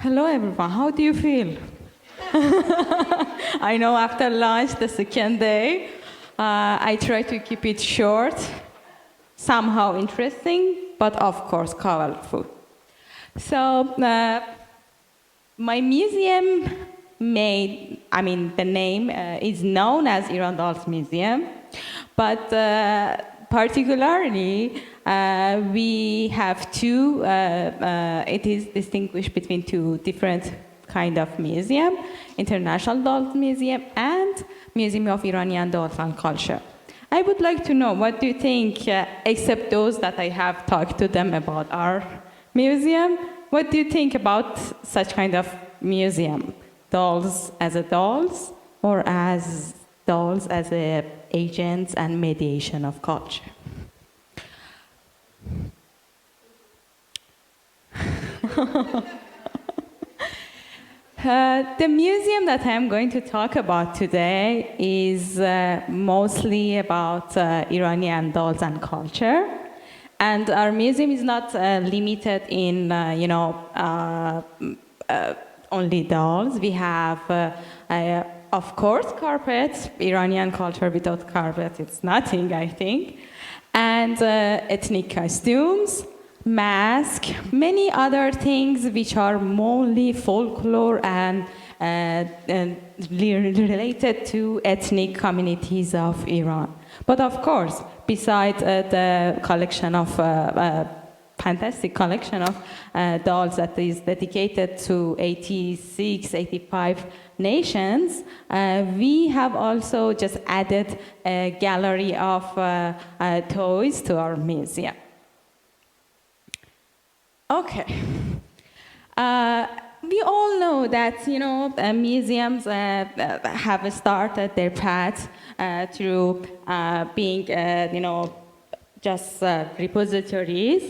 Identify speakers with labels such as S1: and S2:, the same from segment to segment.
S1: Hello everyone, how do you feel? I know after lunch, the second day, I try to keep it short, somehow interesting, but of course colorful. So my museum the name is known as Iran Dolls Museum, but particularly we have two, it is distinguished between two different kind of museum, International Dolls Museum and Museum of Iranian Dolls and Culture. I would like to know, what do you think, except those that I have talked to them about our museum, what do you think about such kind of museum? Dolls as a dolls, or as dolls as a agents and mediation of culture? The museum that I'm going to talk about today is mostly about Iranian dolls and culture. And our museum is not limited in, only dolls. We have, of course, carpets. Iranian culture without carpet, it's nothing, I think. And ethnic costumes, mask, many other things which are mostly folklore and related to ethnic communities of Iran. But of course, besides the collection of fantastic collection of dolls that is dedicated to 86, 85 nations, we have also just added a gallery of toys to our museum. Okay. We all know that, museums have started their path through being, just repositories.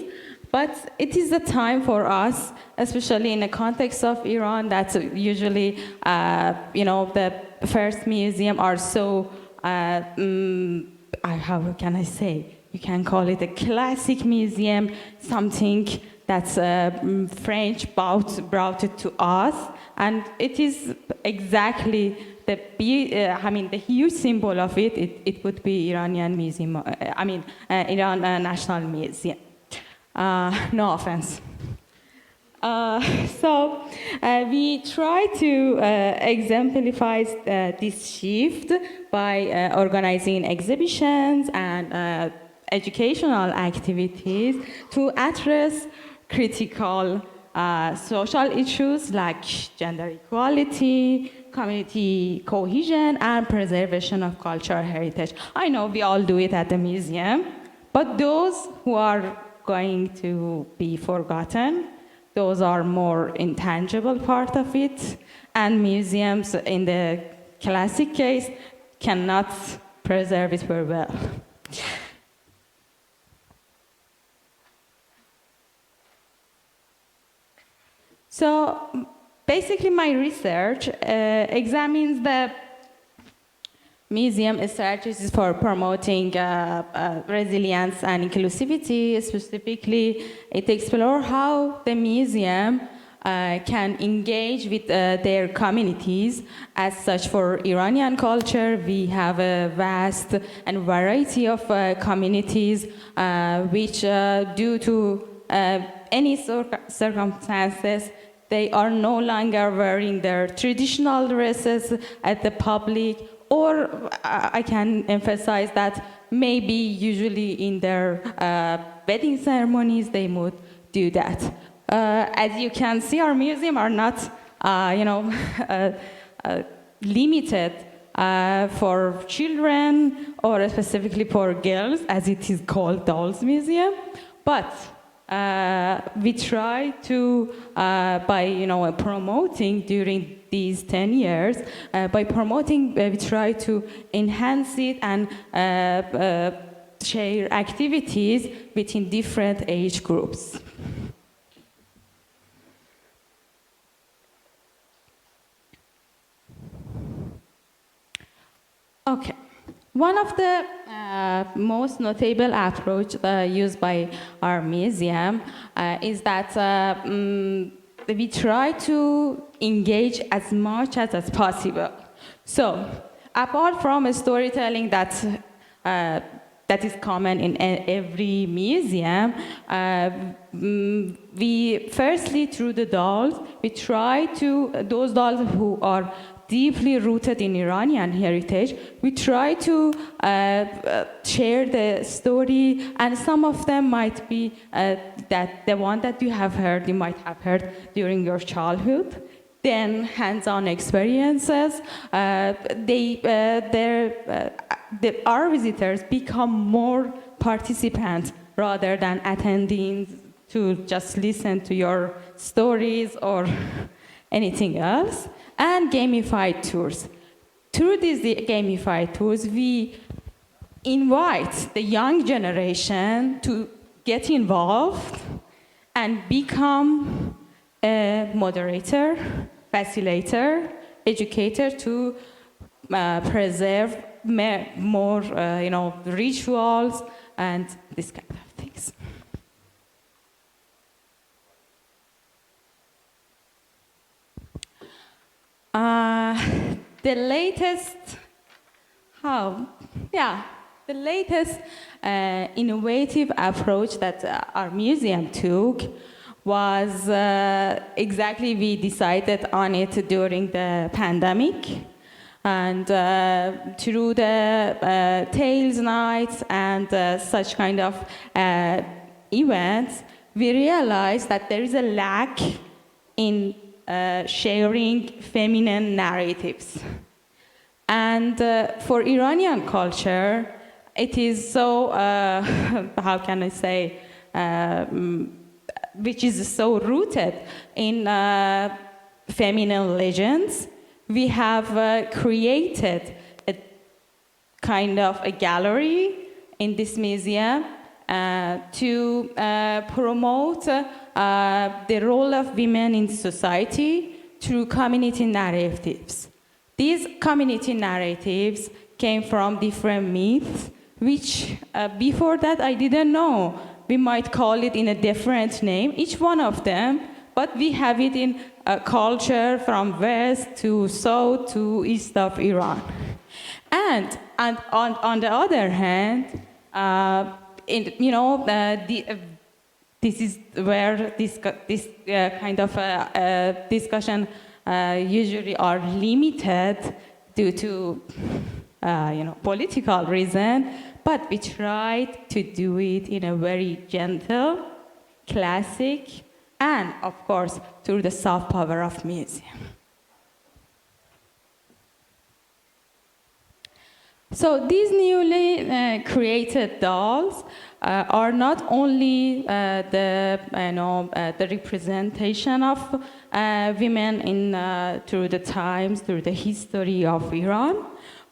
S1: But it is the time for us, especially in the context of Iran, that usually, the first museum are so, how can I say? You can call it a classic museum, something that's French brought it to us, and it is exactly the huge symbol of it. It would be Iranian Museum. Iran National Museum. No offense. So we try to exemplify this shift by organizing exhibitions and educational activities to address critical social issues like gender equality, community cohesion, and preservation of cultural heritage. I know we all do it at the museum, but those who are going to be forgotten, those are more intangible part of it, and museums in the classic case cannot preserve it very well. So basically my research examines the museum strategies for promoting resilience and inclusivity. Specifically, it explores how the museum can engage with their communities. As such, for Iranian culture, we have a vast and variety of communities which, due to any circumstances, they are no longer wearing their traditional dresses at the public, or I can emphasize that maybe usually in their wedding ceremonies they would do that. As you can see, our museum are not, limited for children or specifically for girls, as it is called Dolls Museum, but we try to, by promoting during these 10 years, by promoting, we try to enhance it and share activities within different age groups. Okay. One of the most notable approach used by our museum is that we try to engage as much as possible. So, apart from storytelling that is common in every museum, we firstly, through the dolls, we try to, those dolls who are deeply rooted in Iranian heritage, we try to share the story, and some of them might be that the one that you might have heard during your childhood. Then hands-on experiences, our visitors become more participants rather than attending to just listen to your stories or anything else. And gamified tours. Through these gamified tours, we invite the young generation to get involved and become a moderator, facilitator, educator to preserve more rituals and this kind of things. The latest innovative approach that our museum took was exactly we decided on it during the pandemic. And through the Tales Nights and such kind of events, we realized that there is a lack in sharing feminine narratives. And for Iranian culture, it is so, how can I say, which is so rooted in feminine legends. We have created a kind of a gallery in this museum to promote the role of women in society through community narratives. These community narratives came from different myths, which before that I didn't know. We might call it in a different name, each one of them, but we have it in culture from west to south to east of Iran. And on the other hand, this is where this kind of discussion usually are limited due to political reason, but we tried to do it in a very gentle, classic, and of course through the soft power of museum. So these newly created dolls are not only the representation of women in through the times, through the history of Iran,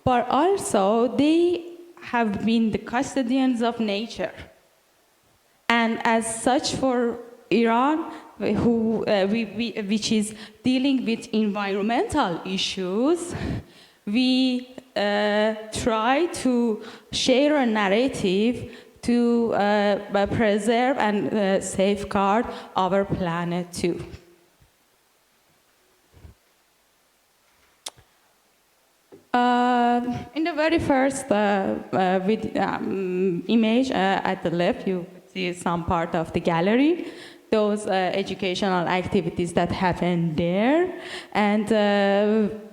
S1: but also they have been the custodians of nature. And as such, for Iran, which is dealing with environmental issues, we try to share a narrative to preserve and safeguard our planet too. In the very first image at the left, you see some part of the gallery, those educational activities that happen there. And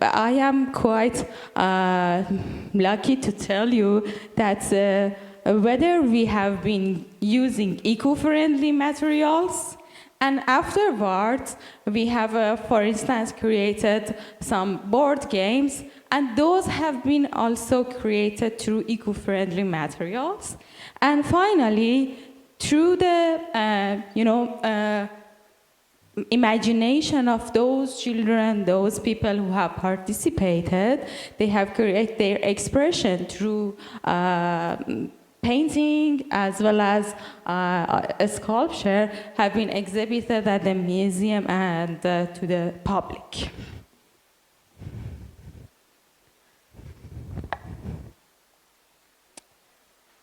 S1: I am quite lucky to tell you that whether we have been using eco-friendly materials, and afterwards we have, for instance, created some board games, and those have been also created through eco-friendly materials. And finally, through the imagination of those children, those people who have participated, they have created their expression through painting as well as a sculpture have been exhibited at the museum and to the public.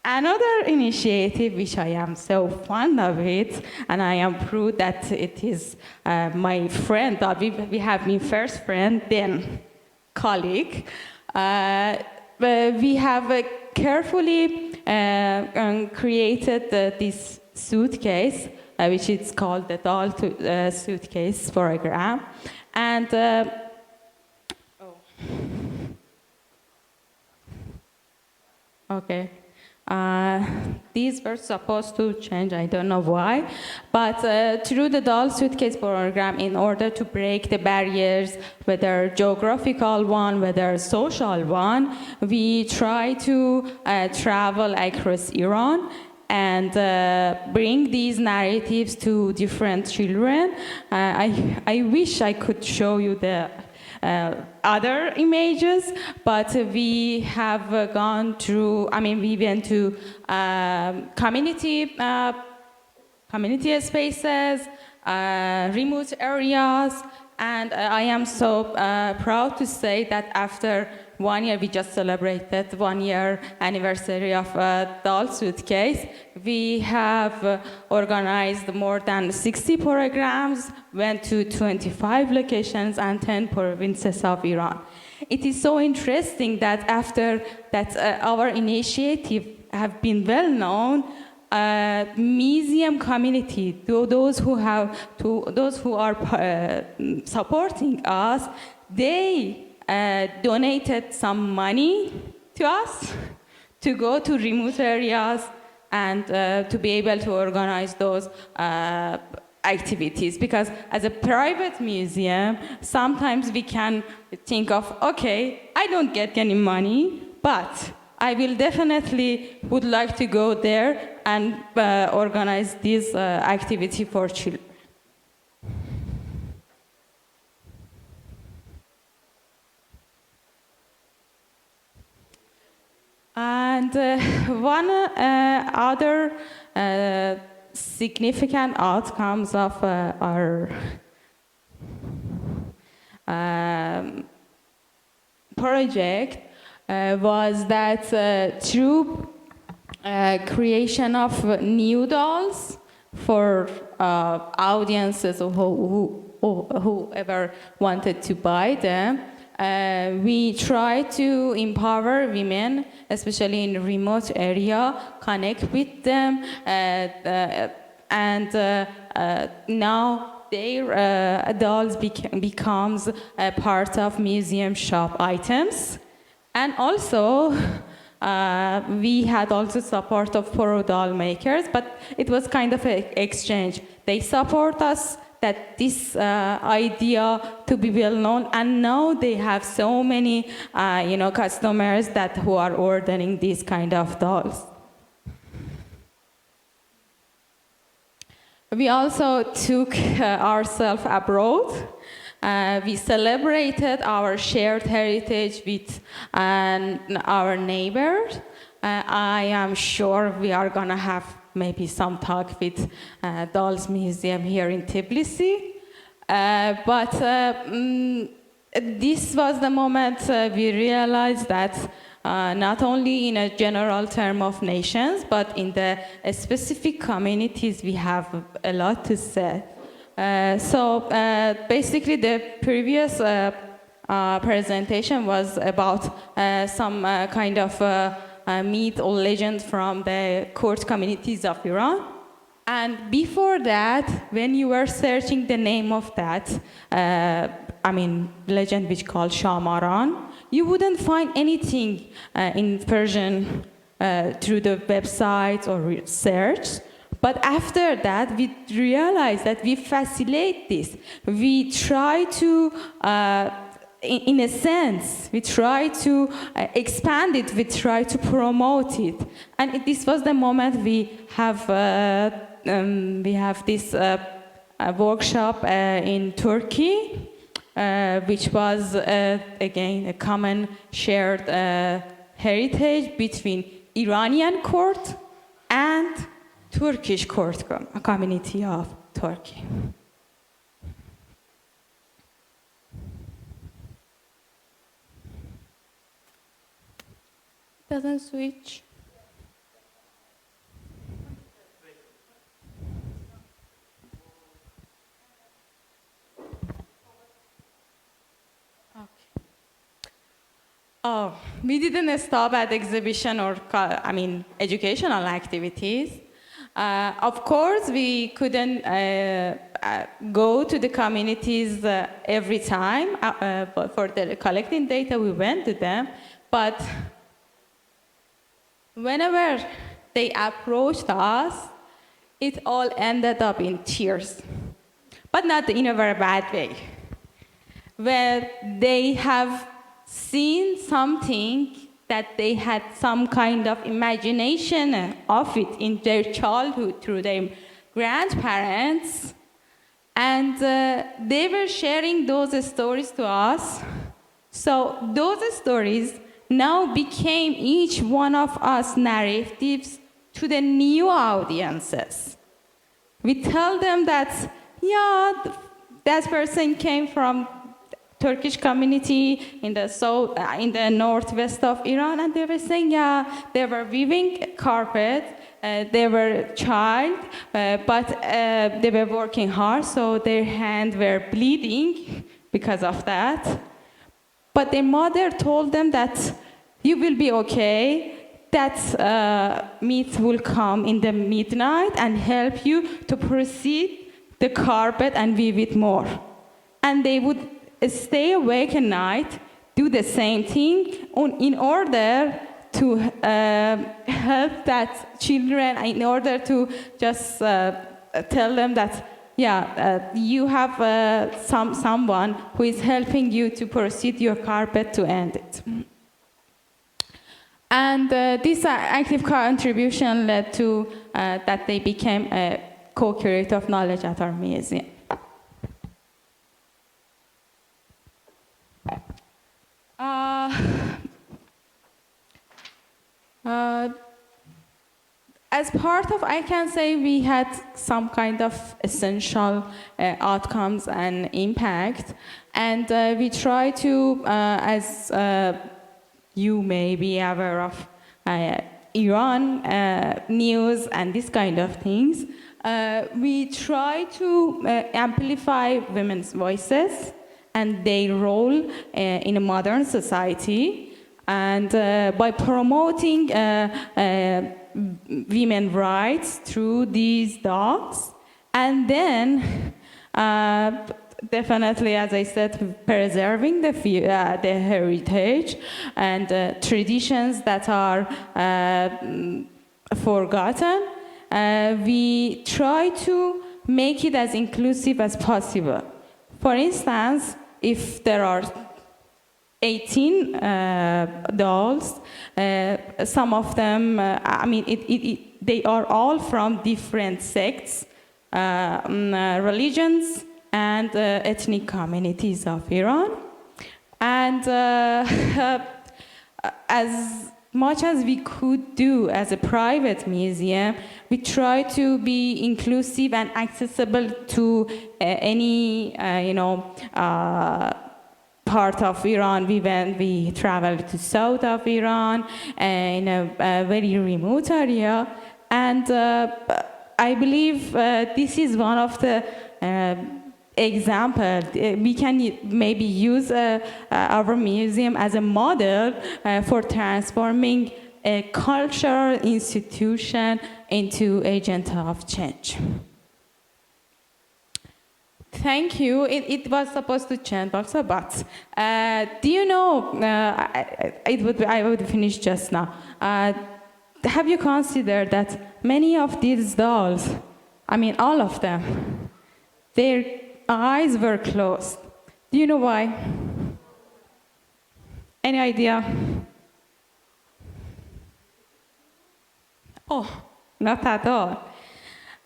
S1: Another initiative which I am so fond of it, and I am proud that it is my friend, that we have been first friend, then colleague. We have carefully created this suitcase, which is called the doll suitcase program. And okay. These were supposed to change, I don't know why, but through the doll suitcase program, in order to break the barriers, whether geographical one, whether social one, we try to travel across Iran and bring these narratives to different children. I wish I could show you the other images, but we have gone through, we went to community spaces, remote areas, and I am so proud to say that after 1 year, we just celebrated 1 year anniversary of Doll Suitcase. We have organized more than 60 programs, went to 25 locations and 10 provinces of Iran. It is so interesting that after that our initiative have been well known, museum community, those who are supporting us, they donated some money to us to go to remote areas and to be able to organize those activities. Because as a private museum, sometimes we can think of, okay, I don't get any money, but I will definitely would like to go there and organize this activity for children. And one other significant outcomes of our project was that through creation of new dolls for audiences whoever wanted to buy them, we try to empower women, especially in remote area, connect with them, and now their dolls becomes a part of museum shop items. And also, we had also support of Pro doll makers, but it was kind of an exchange. They support us that this idea to be well known, and now they have so many, customers who are ordering these kind of dolls. We also took ourselves abroad. We celebrated our shared heritage with our neighbors. I am sure we are going to have maybe some talk with Dolls Museum here in Tbilisi. But this was the moment we realized that not only in a general term of nations, but in the specific communities, we have a lot to say. So basically, the previous presentation was about some kind of myth or legend from the court communities of Iran. And before that, when you were searching the name of that, legend which called Shamaran, you wouldn't find anything in Persian through the websites or research. But after that, we realized that we facilitate this. We try to, in a sense, we try to expand it, we try to promote it. And this was the moment we have this workshop in Turkey, which was, again, a common shared heritage between Iranian court and Turkish court community of Turkey. Doesn't switch. Oh, we didn't stop at exhibition or, educational activities. Of course, we couldn't go to the communities every time. But for the collecting data, we went to them. But whenever they approached us, it all ended up in tears. But not in a very bad way. Where they have seen something that they had some kind of imagination of it in their childhood through their grandparents, and they were sharing those stories to us. So those stories now became each one of us narratives to the new audiences. We tell them that, yeah, that person came from Turkish community in the south, in the northwest of Iran, and they were saying, yeah, they were weaving carpet, they were child, but they were working hard, so their hands were bleeding because of that. But their mother told them that you will be okay. That meat will come in the midnight and help you to proceed the carpet and weave it more. And they would stay awake at night, do the same thing in order to help that children, in order to just tell them that, yeah, you have someone who is helping you to proceed your carpet to end it. And this active contribution led to that they became a co-curator of knowledge at our museum. As part of, I can say we had some kind of essential outcomes and impact, and we try to, as you may be aware of Iran news and this kind of things, we try to amplify women's voices and their role in a modern society, and by promoting women's rights through these dogs, and then definitely, as I said, preserving the heritage and traditions that are forgotten. We try to make it as inclusive as possible. For instance, if there are 18 dolls, some of them, they are all from different sects, religions, and ethnic communities of Iran. And as much as we could do as a private museum, we try to be inclusive and accessible to any, part of Iran. We traveled to south of Iran in a very remote area, and I believe this is one of the example. We can maybe use our museum as a model for transforming a cultural institution into agent of change. Thank you. It was supposed to change also, but do you know, I would finish just now. Have you considered that many of these dolls, all of them, their eyes were closed? Do you know why? Any idea? Oh, not at all.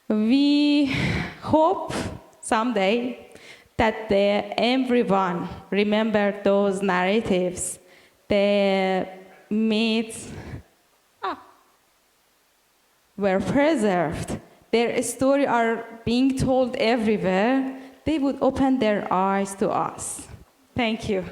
S1: We hope someday that everyone remember those narratives. The myths were preserved. Their stories are being told everywhere. They would open their eyes to us. Thank you.